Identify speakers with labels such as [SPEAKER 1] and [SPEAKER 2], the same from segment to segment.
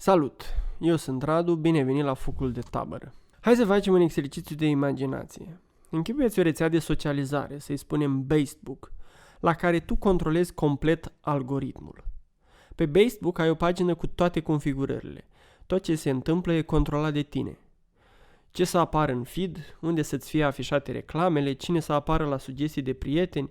[SPEAKER 1] Salut! Eu sunt Radu, bine venit la Focul de Tabără. Hai să facem un exercițiu de imaginație. Închipuieți o rețea de socializare, să-i spunem Facebook, la care tu controlezi complet algoritmul. Pe Facebook ai o pagină cu toate configurările. Tot ce se întâmplă e controlat de tine. Ce să apară în feed, unde să-ți fie afișate reclamele, cine să apară la sugestii de prieteni,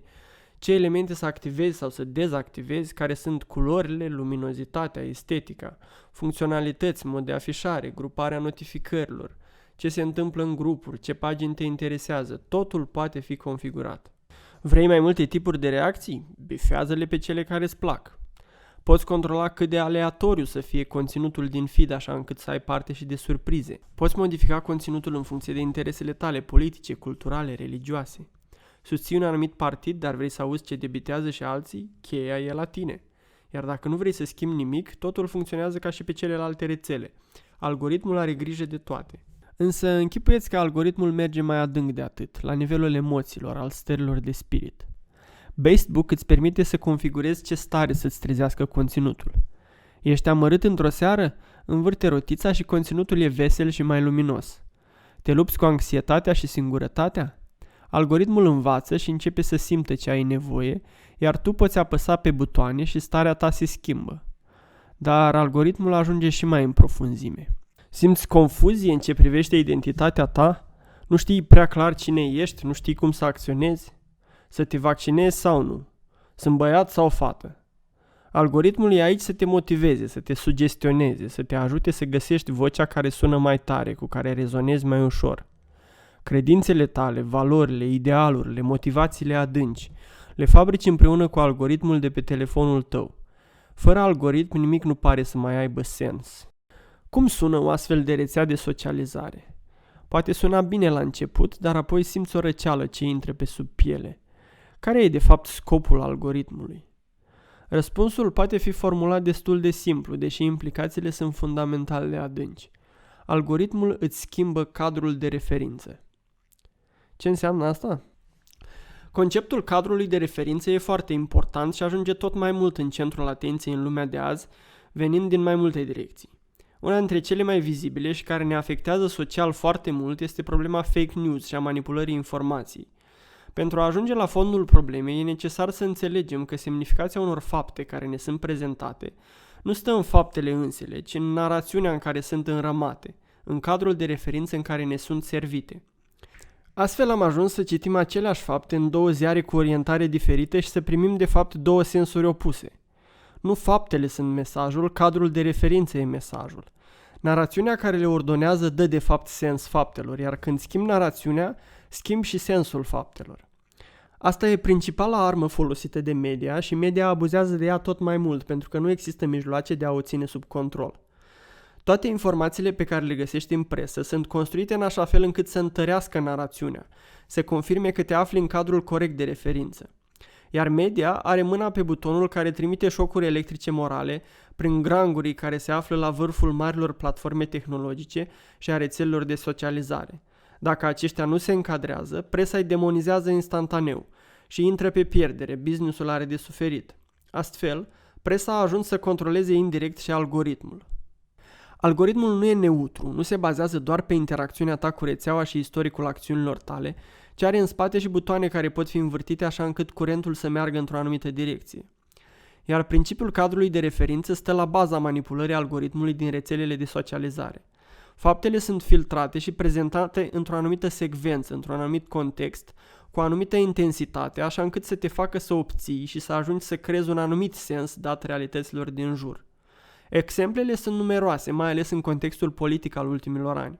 [SPEAKER 1] ce elemente să activezi sau să dezactivezi, care sunt culorile, luminozitatea, estetica, funcționalități, mod de afișare, gruparea notificărilor, ce se întâmplă în grupuri, ce pagini te interesează, totul poate fi configurat. Vrei mai multe tipuri de reacții? Bifează-le pe cele care îți plac. Poți controla cât de aleatoriu să fie conținutul din feed așa încât să ai parte și de surprize. Poți modifica conținutul în funcție de interesele tale politice, culturale, religioase. Susții un anumit partid, dar vrei să auzi ce debitează și alții? Cheia e la tine. Iar dacă nu vrei să schimbi nimic, totul funcționează ca și pe celelalte rețele. Algoritmul are grijă de toate. Însă închipuieți că algoritmul merge mai adânc de atât, la nivelul emoțiilor, al stărilor de spirit. Facebook îți permite să configurezi ce stare să-ți trezească conținutul. Ești amărât într-o seară? Învârte rotița și conținutul e vesel și mai luminos. Te lupți cu anxietatea și singurătatea? Algoritmul învață și începe să simtă ce ai nevoie, iar tu poți apăsa pe butoane și starea ta se schimbă. Dar algoritmul ajunge și mai în profunzime. Simți confuzie în ce privește identitatea ta? Nu știi prea clar cine ești, nu știi cum să acționezi? Să te vaccinezi sau nu? Sunt băiat sau fată? Algoritmul e aici să te motiveze, să te sugestioneze, să te ajute să găsești vocea care sună mai tare, cu care rezonezi mai ușor. Credințele tale, valorile, idealurile, motivațiile adânci, le fabrici împreună cu algoritmul de pe telefonul tău. Fără algoritm nimic nu pare să mai aibă sens. Cum sună o astfel de rețea de socializare? Poate suna bine la început, dar apoi simți o răceală ce intră pe sub piele. Care e de fapt scopul algoritmului? Răspunsul poate fi formulat destul de simplu, deși implicațiile sunt fundamental de adânci. Algoritmul îți schimbă cadrul de referință. Ce înseamnă asta? Conceptul cadrului de referință e foarte important și ajunge tot mai mult în centrul atenției în lumea de azi, venind din mai multe direcții. Una dintre cele mai vizibile și care ne afectează social foarte mult este problema fake news și a manipulării informației. Pentru a ajunge la fondul problemei, e necesar să înțelegem că semnificația unor fapte care ne sunt prezentate nu stă în faptele însele, ci în narațiunea în care sunt înrămate, în cadrul de referință în care ne sunt servite. Astfel am ajuns să citim aceleași fapte în două ziare cu orientare diferită și să primim de fapt două sensuri opuse. Nu faptele sunt mesajul, cadrul de referință e mesajul. Narațiunea care le ordonează dă de fapt sens faptelor, iar când schimb narațiunea, schimb și sensul faptelor. Asta e principala armă folosită de media și media abuzează de ea tot mai mult pentru că nu există mijloace de a o ține sub control. Toate informațiile pe care le găsești în presă sunt construite în așa fel încât să întărească narațiunea, să confirme că te afli în cadrul corect de referință. Iar media are mâna pe butonul care trimite șocuri electrice morale prin grangurii care se află la vârful marilor platforme tehnologice și a rețelelor de socializare. Dacă aceștia nu se încadrează, presa îi demonizează instantaneu și intră pe pierdere, business-ul are de suferit. Astfel, presa a ajuns să controleze indirect și algoritmul. Algoritmul nu e neutru, nu se bazează doar pe interacțiunea ta cu rețeaua și istoricul acțiunilor tale, ci are în spate și butoane care pot fi învârtite așa încât curentul să meargă într-o anumită direcție. Iar principiul cadrului de referință stă la baza manipulării algoritmului din rețelele de socializare. Faptele sunt filtrate și prezentate într-o anumită secvență, într-un anumit context, cu o anumită intensitate, așa încât să te facă să obții și să ajungi să creezi un anumit sens dat realităților din jur. Exemplele sunt numeroase, mai ales în contextul politic al ultimilor ani.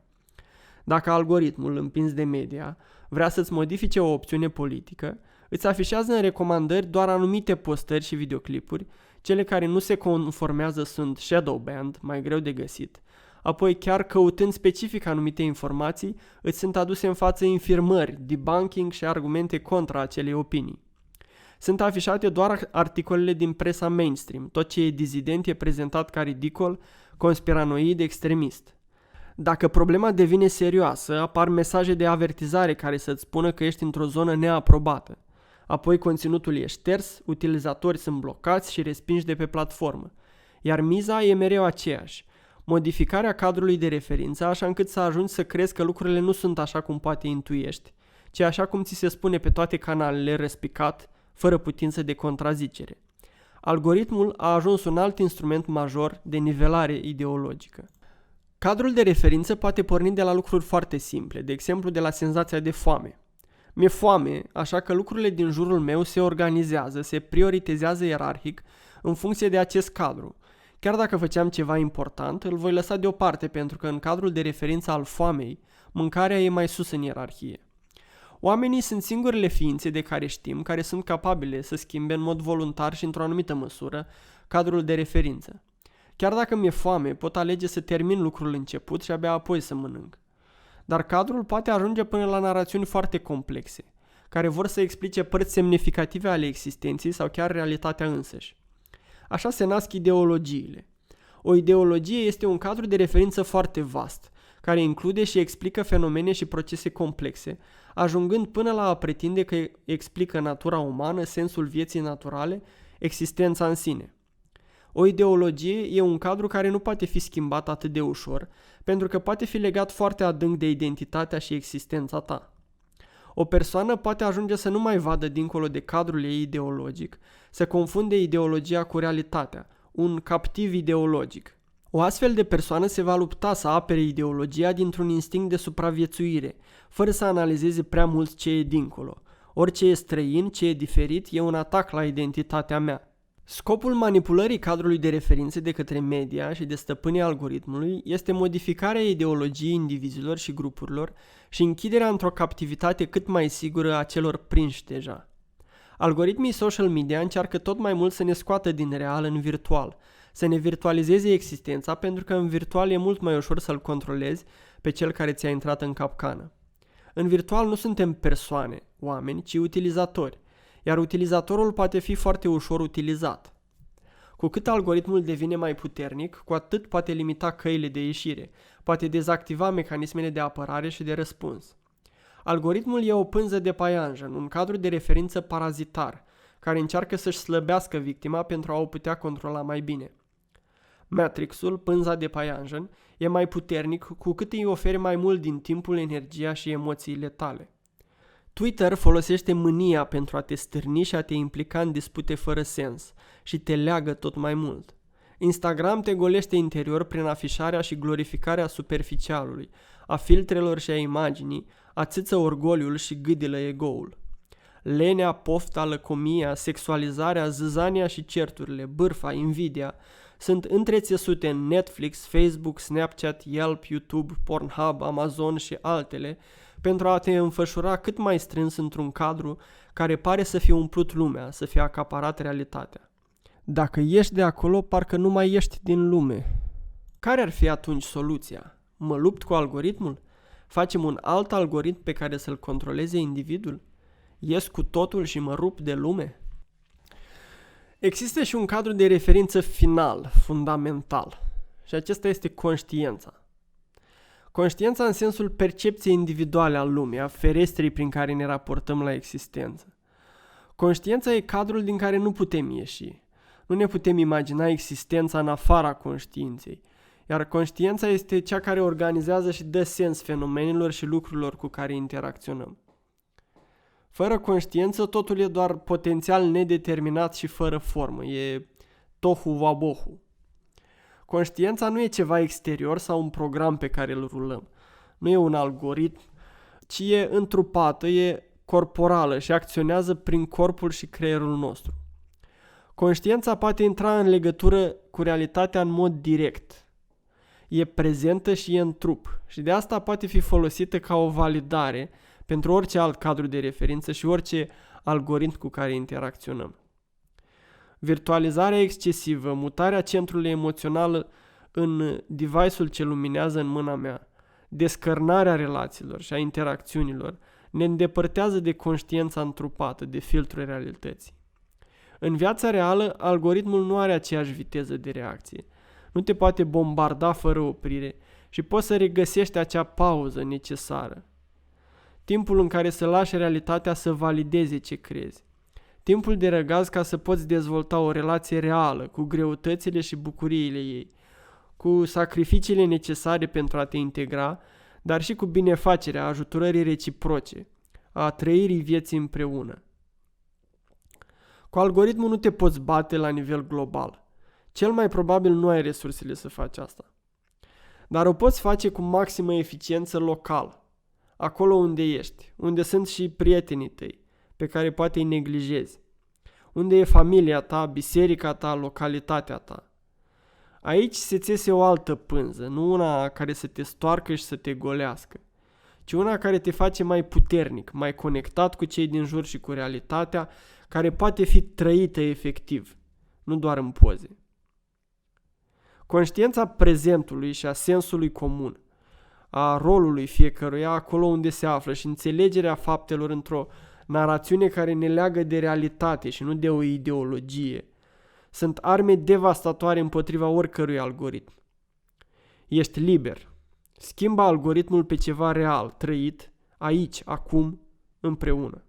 [SPEAKER 1] Dacă algoritmul, împins de media, vrea să-ți modifice o opțiune politică, îți afișează în recomandări doar anumite postări și videoclipuri, cele care nu se conformează sunt shadow banned, mai greu de găsit, apoi chiar căutând specific anumite informații, îți sunt aduse în față infirmări, debunking și argumente contra acelei opinii. Sunt afișate doar articolele din presa mainstream, tot ce e dizident e prezentat ca ridicol, conspiranoid, extremist. Dacă problema devine serioasă, apar mesaje de avertizare care să-ți spună că ești într-o zonă neaprobată. Apoi conținutul e șters, utilizatorii sunt blocați și respinși de pe platformă. Iar miza e mereu aceeași. Modificarea cadrului de referință așa încât să ajungi să crezi că lucrurile nu sunt așa cum poate intuiești, ci așa cum ți se spune pe toate canalele răspicat, fără putință de contrazicere. Algoritmul a ajuns un alt instrument major de nivelare ideologică. Cadrul de referință poate porni de la lucruri foarte simple, de exemplu de la senzația de foame. Mi-e foame, așa că lucrurile din jurul meu se organizează, se prioritizează ierarhic în funcție de acest cadru. Chiar dacă făceam ceva important, îl voi lăsa deoparte pentru că în cadrul de referință al foamei, mâncarea e mai sus în ierarhie. Oamenii sunt singurele ființe de care știm care sunt capabile să schimbe în mod voluntar și într-o anumită măsură cadrul de referință. Chiar dacă mi-e foame, pot alege să termin lucrul început și abia apoi să mănânc. Dar cadrul poate ajunge până la narațiuni foarte complexe, care vor să explice părți semnificative ale existenței sau chiar realitatea însăși. Așa se nasc ideologiile. O ideologie este un cadru de referință foarte vast, care include și explică fenomene și procese complexe, ajungând până la a pretinde că explică natura umană, sensul vieții naturale, existența în sine. O ideologie e un cadru care nu poate fi schimbat atât de ușor, pentru că poate fi legat foarte adânc de identitatea și existența ta. O persoană poate ajunge să nu mai vadă dincolo de cadrul ei ideologic, să confunde ideologia cu realitatea, un captiv ideologic. O astfel de persoană se va lupta să apere ideologia dintr-un instinct de supraviețuire, fără să analizeze prea mult ce e dincolo. Orice e străin, ce e diferit, e un atac la identitatea mea. Scopul manipulării cadrului de referințe de către media și de stăpânii algoritmului este modificarea ideologiei indivizilor și grupurilor și închiderea într-o captivitate cât mai sigură a celor prinși deja. Algoritmii social media încearcă tot mai mult să ne scoată din real în virtual, să ne virtualizeze existența pentru că în virtual e mult mai ușor să-l controlezi pe cel care ți-a intrat în capcană. În virtual nu suntem persoane, oameni, ci utilizatori, iar utilizatorul poate fi foarte ușor utilizat. Cu cât algoritmul devine mai puternic, cu atât poate limita căile de ieșire, poate dezactiva mecanismele de apărare și de răspuns. Algoritmul e o pânză de paianjen, un cadru de referință parazitar, care încearcă să-și slăbească victima pentru a o putea controla mai bine. Matrixul, pânza de paianjen, e mai puternic cu cât îi oferi mai mult din timpul, energia și emoțiile tale. Twitter folosește mânia pentru a te stârni și a te implica în dispute fără sens și te leagă tot mai mult. Instagram te golește interior prin afișarea și glorificarea superficialului, a filtrelor și a imaginii, ațâță orgoliul și gâdilă ego-ul. Lenea, pofta, lăcomia, sexualizarea, zâzania și certurile, bârfa, invidia sunt întrețesute în Netflix, Facebook, Snapchat, Yelp, YouTube, Pornhub, Amazon și altele pentru a te înfășura cât mai strâns într-un cadru care pare să fie umplut lumea, să fie acaparat realitatea. Dacă ieși de acolo, parcă nu mai ești din lume. Care ar fi atunci soluția? Mă lupt cu algoritmul? Facem un alt algoritm pe care să-l controleze individul? Ies cu totul și mă rup de lume? Există și un cadru de referință final, fundamental, și acesta este conștiința. Conștiința în sensul percepției individuale al lumii, a ferestrii prin care ne raportăm la existență. Conștiința e cadrul din care nu putem ieși. Nu ne putem imagina existența în afara conștiinței, iar conștiința este cea care organizează și dă sens fenomenelor și lucrurilor cu care interacționăm. Fără conștiință, totul e doar potențial nedeterminat și fără formă, e tohu wabohu. Conștiința nu e ceva exterior sau un program pe care îl rulăm. Nu e un algoritm, ci e întrupată, e corporală și acționează prin corpul și creierul nostru. Conștiința poate intra în legătură cu realitatea în mod direct. E prezentă și e în trup și de asta poate fi folosită ca o validare pentru orice alt cadru de referință și orice algoritm cu care interacționăm. Virtualizarea excesivă, mutarea centrului emoțional în device-ul ce luminează în mâna mea, descărnarea relațiilor și a interacțiunilor ne îndepărtează de conștiința întrupată, de filtrul realității. În viața reală, algoritmul nu are aceeași viteză de reacție. Nu te poate bombarda fără oprire și poți să regăsești acea pauză necesară. Timpul în care să lași realitatea să valideze ce crezi. Timpul de răgaz ca să poți dezvolta o relație reală cu greutățile și bucuriile ei, cu sacrificiile necesare pentru a te integra, dar și cu binefacerea ajutorării reciproce, a trăirii vieții împreună. Cu algoritmul nu te poți bate la nivel global. Cel mai probabil nu ai resursele să faci asta. Dar o poți face cu maximă eficiență local, acolo unde ești, unde sunt și prietenii tăi, pe care poate îi neglijezi, unde e familia ta, biserica ta, localitatea ta. Aici se țese o altă pânză, nu una care să te stoarcă și să te golească, ci una care te face mai puternic, mai conectat cu cei din jur și cu realitatea, care poate fi trăită efectiv, nu doar în poze. Conștiința prezentului și a sensului comun, a rolului fiecăruia acolo unde se află și înțelegerea faptelor într-o narațiune care ne leagă de realitate și nu de o ideologie, sunt arme devastatoare împotriva oricărui algoritm. Ești liber. Schimbă algoritmul pe ceva real, trăit, aici, acum, împreună.